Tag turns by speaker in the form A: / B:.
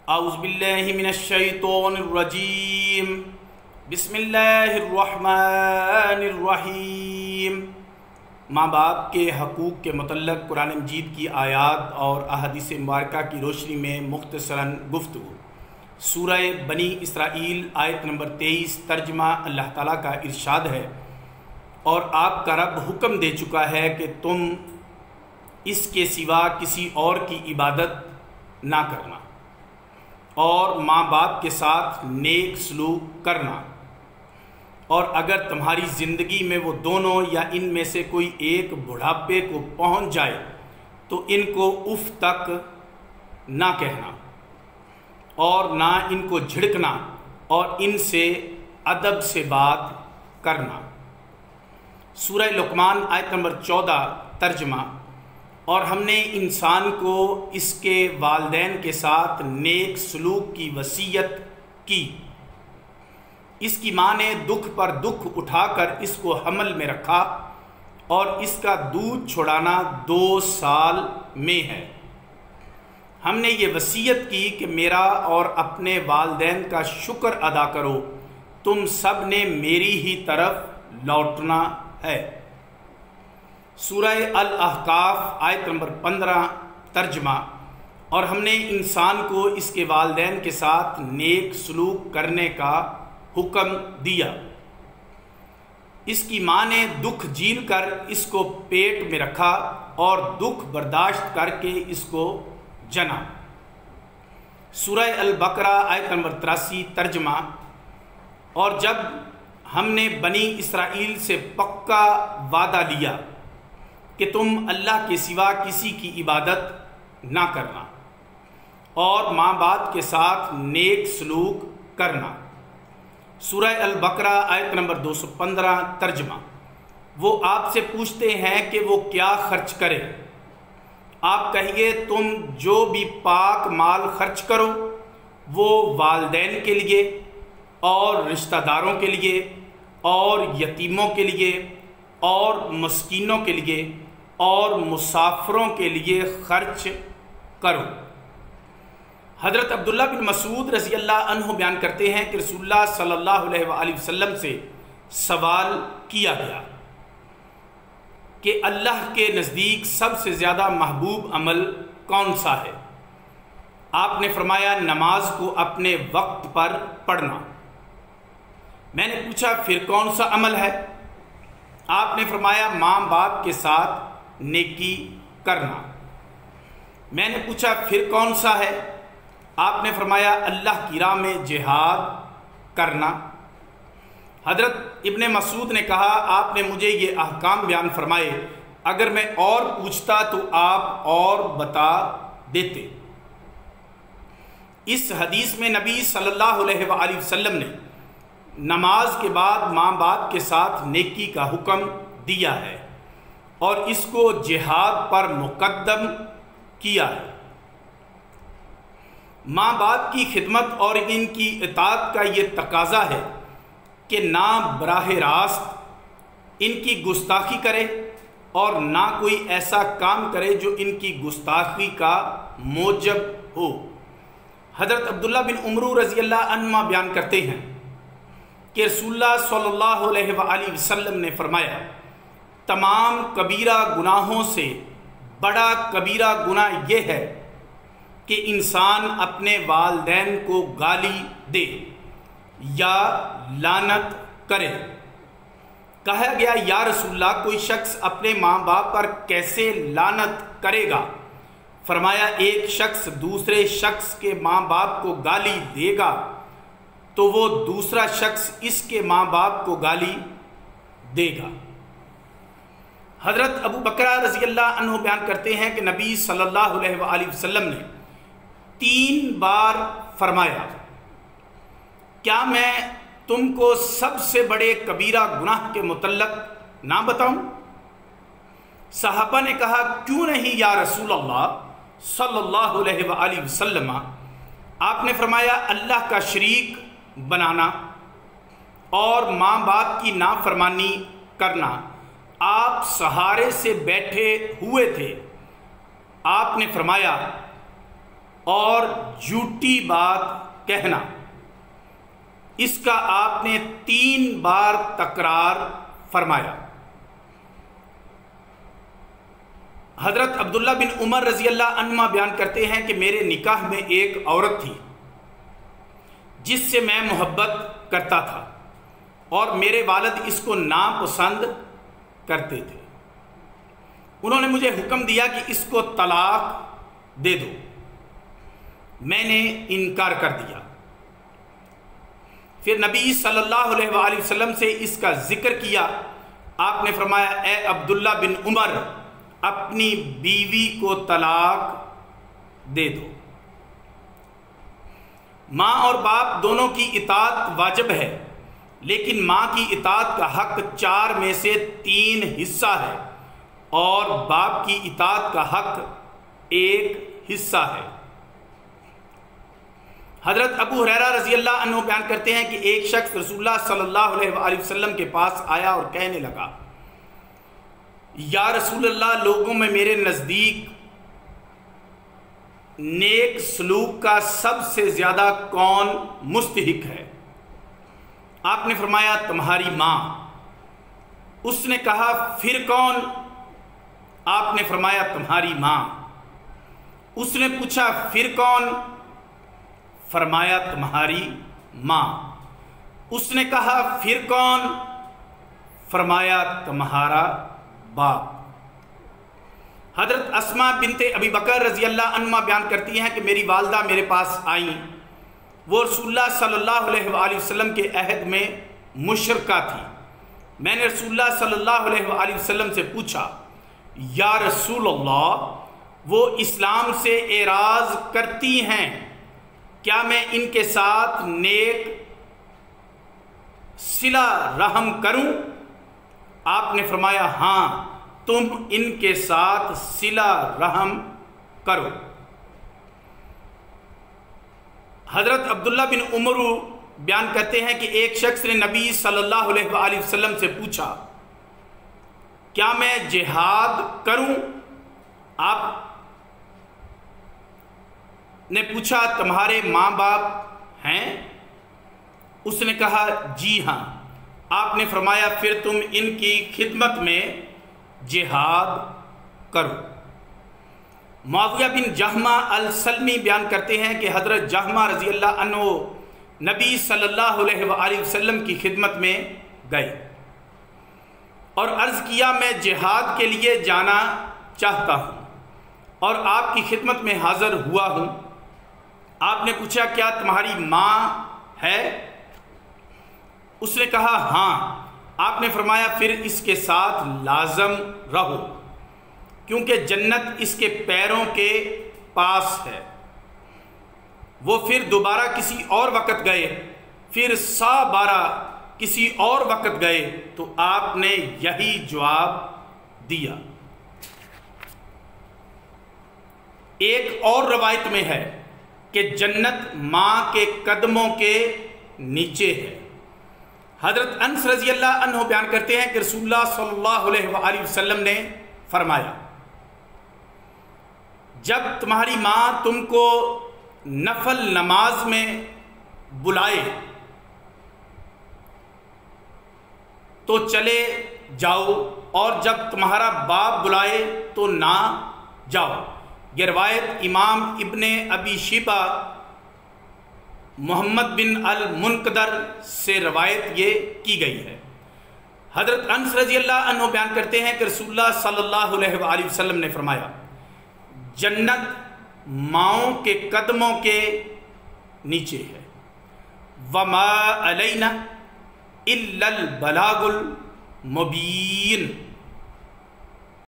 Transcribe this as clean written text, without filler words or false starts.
A: اعوذ باللہ من الشیطان الرجیم بسم اللہ الرحمن الرحیم۔ ماں باپ کے حقوق کے متعلق قرآن مجید کی آیات اور احادیث مبارکہ کی روشنی میں مختصراً گفتگو۔ سورہ بنی اسرائیل آیت نمبر 23 ترجمہ اللہ تعالیٰ کا ارشاد ہے، اور آپ کا رب حکم دے چکا ہے کہ تم اس کے سوا کسی اور کی عبادت نہ کرنا، اور ماں باپ کے ساتھ نیک سلوک کرنا، اور اگر تمہاری زندگی میں وہ دونوں یا ان میں سے کوئی ایک بڑھاپے کو پہنچ جائے تو ان کو اف تک نہ کہنا اور نہ ان کو جھڑکنا اور ان سے ادب سے بات کرنا۔ سورہ لقمان آیت نمبر 14 ترجمہ۔ اور ہم نے انسان کو اس کے والدین کے ساتھ نیک سلوک کی وصیت کی۔ اس کی ماں نے دکھ پر دکھ اٹھا کر اس کو حمل میں رکھا، اور اس کا دودھ چھڑانا 2 سال میں ہے۔ ہم نے یہ وصیت کی کہ میرا اور اپنے والدین کا شکر ادا کرو، تم سب نے میری ہی طرف لوٹنا ہے۔ سورہ الاحقاف آیت نمبر 15 ترجمہ۔ اور ہم نے انسان کو اس کے والدین کے ساتھ نیک سلوک کرنے کا حکم دیا۔ اس کی ماں نے دکھ جھیل کر اس کو پیٹ میں رکھا اور دکھ برداشت کر کے اس کو جنا۔ سورہ البقرہ آیت نمبر 83 ترجمہ۔ اور جب ہم نے بنی اسرائیل سے پکا وعدہ لیا کہ تم اللہ کے سوا کسی کی عبادت نہ کرنا اور ماں باپ کے ساتھ نیک سلوک کرنا۔ سورہ البقرہ آیت نمبر 215 ترجمہ۔ وہ آپ سے پوچھتے ہیں کہ وہ کیا خرچ کرے، آپ کہیے تم جو بھی پاک مال خرچ کرو وہ والدین کے لیے اور رشتہ داروں کے لیے اور یتیموں کے لیے اور مسکینوں کے لیے اور مسافروں کے لیے خرچ کرو۔ حضرت عبداللہ بن مسعود رضی اللہ عنہ بیان کرتے ہیں کہ رسول اللہ صلی اللہ علیہ وآلہ وسلم سے سوال کیا گیا کہ اللہ کے نزدیک سب سے زیادہ محبوب عمل کون سا ہے؟ آپ نے فرمایا نماز کو اپنے وقت پر پڑھنا۔ میں نے پوچھا پھر کون سا عمل ہے؟ آپ نے فرمایا ماں باپ کے ساتھ نیکی کرنا۔ میں نے پوچھا پھر کون سا ہے؟ آپ نے فرمایا اللہ کی راہ میں جہاد کرنا۔ حضرت ابن مسعود نے کہا آپ نے مجھے یہ احکام بیان فرمائے، اگر میں اور پوچھتا تو آپ اور بتا دیتے۔ اس حدیث میں نبی صلی اللہ علیہ وآلہ وسلم نے نماز کے بعد ماں باپ کے ساتھ نیکی کا حکم دیا ہے اور اس کو جہاد پر مقدم کیا ہے۔ ماں باپ کی خدمت اور ان کی اطاعت کا یہ تقاضا ہے کہ نہ براہ راست ان کی گستاخی کرے اور نہ کوئی ایسا کام کرے جو ان کی گستاخی کا موجب ہو۔ حضرت عبداللہ بن عمرو رضی اللہ عنہ بیان کرتے ہیں کہ رسول اللہ صلی اللہ علیہ وآلہ وسلم نے فرمایا تمام کبیرہ گناہوں سے بڑا کبیرہ گناہ یہ ہے کہ انسان اپنے والدین کو گالی دے یا لعنت کرے۔ کہا گیا یا رسول اللہ کوئی شخص اپنے ماں باپ پر کیسے لعنت کرے گا؟ فرمایا ایک شخص دوسرے شخص کے ماں باپ کو گالی دے گا تو وہ دوسرا شخص اس کے ماں باپ کو گالی دے گا۔ حضرت ابو بکر رضی اللہ عنہ بیان کرتے ہیں کہ نبی صلی اللہ علیہ وآلہ وسلم نے 3 بار فرمایا کیا میں تم کو سب سے بڑے کبیرہ گناہ کے متعلق نہ بتاؤں؟ صحابہ نے کہا کیوں نہیں یا رسول اللہ صلی اللہ علیہ وآلہ وسلم؟ آپ نے فرمایا اللہ کا شریک بنانا اور ماں باپ کی نافرمانی کرنا۔ آپ سہارے سے بیٹھے ہوئے تھے، آپ نے فرمایا اور جھوٹی بات کہنا، اس کا آپ نے 3 بار تکرار فرمایا۔ حضرت عبداللہ بن عمر رضی اللہ عنہما بیان کرتے ہیں کہ میرے نکاح میں ایک عورت تھی جس سے میں محبت کرتا تھا اور میرے والد اس کو ناپسند کرتے تھے۔ انہوں نے مجھے حکم دیا کہ اس کو طلاق دے دو۔ میں نے انکار کر دیا۔ پھر نبی صلی اللہ علیہ وآلہ وسلم سے اس کا ذکر کیا۔ آپ نے فرمایا اے عبداللہ بن عمر، اپنی بیوی کو طلاق دے دو۔ ماں اور باپ دونوں کی اطاعت واجب ہے، لیکن ماں کی اطاعت کا حق 4 میں سے 3 حصہ ہے اور باپ کی اطاعت کا حق 1 حصہ ہے۔ حضرت ابو ہریرہ رضی اللہ عنہ بیان کرتے ہیں کہ ایک شخص رسول اللہ صلی اللہ علیہ وآلہ وسلم کے پاس آیا اور کہنے لگا، یا رسول اللہ، لوگوں میں میرے نزدیک نیک سلوک کا سب سے زیادہ کون مستحق ہے؟ آپ نے فرمایا تمہاری ماں۔ اس نے کہا پھر کون؟ آپ نے فرمایا تمہاری ماں۔ اس نے پوچھا پھر کون؟ فرمایا تمہاری ماں۔ اس نے کہا پھر کون؟ فرمایا تمہارا باپ۔ حضرت اسماء بنت ابی بکر رضی اللہ عنہ بیان کرتی ہیں کہ میری والدہ میرے پاس آئیں۔ وہ رسول اللہ صلی اللہ علیہ وآلہ وسلم کے عہد میں مشرکہ تھی۔ میں نے رسول اللہ صلی اللہ علیہ وآلہ وسلم سے پوچھا، یا رسول اللہ، وہ اسلام سے اعراض کرتی ہیں، کیا میں ان کے ساتھ نیک صلہ رحم کروں؟ آپ نے فرمایا ہاں، تم ان کے ساتھ صلہ رحم کرو۔ حضرت عبداللہ بن عمر بیان کرتے ہیں کہ ایک شخص نے نبی صلی اللہ علیہ وآلہ وسلم سے پوچھا، کیا میں جہاد کروں؟ آپ نے پوچھا تمہارے ماں باپ ہیں؟ اس نے کہا جی ہاں۔ آپ نے فرمایا پھر تم ان کی خدمت میں جہاد کرو۔ معاویہ بن جہمہ السلمی بیان کرتے ہیں کہ حضرت جہمہ رضی اللہ عنہ نبی صلی اللہ علیہ وآلہ وسلم کی خدمت میں گئے اور عرض کیا میں جہاد کے لیے جانا چاہتا ہوں اور آپ کی خدمت میں حاضر ہوا ہوں۔ آپ نے پوچھا کیا تمہاری ماں ہے؟ اس نے کہا ہاں۔ آپ نے فرمایا پھر اس کے ساتھ لازم رہو، کیونکہ جنت اس کے پیروں کے پاس ہے۔ وہ پھر دوبارہ کسی اور وقت گئے، پھر 12 کسی اور وقت گئے تو آپ نے یہی جواب دیا۔ ایک اور روایت میں ہے کہ جنت ماں کے قدموں کے نیچے ہے۔ حضرت انس رضی اللہ عنہ بیان کرتے ہیں کہ رسول اللہ صلی اللہ علیہ وآلہ وسلم نے فرمایا، جب تمہاری ماں تم کو نفل نماز میں بلائے تو چلے جاؤ، اور جب تمہارا باپ بلائے تو نہ جاؤ۔ یہ روایت امام ابن ابی شیبہ محمد بن المنقدر سے روایت یہ کی گئی ہے۔ حضرت انس رضی اللہ عنہ بیان کرتے ہیں کہ رسول اللہ صلی اللہ علیہ وآلہ وسلم نے فرمایا، جنت ماؤں کے قدموں کے نیچے ہے۔ وَمَا عَلَيْنَا إِلَّا الْبَلَاغُ الْمُبِينُ۔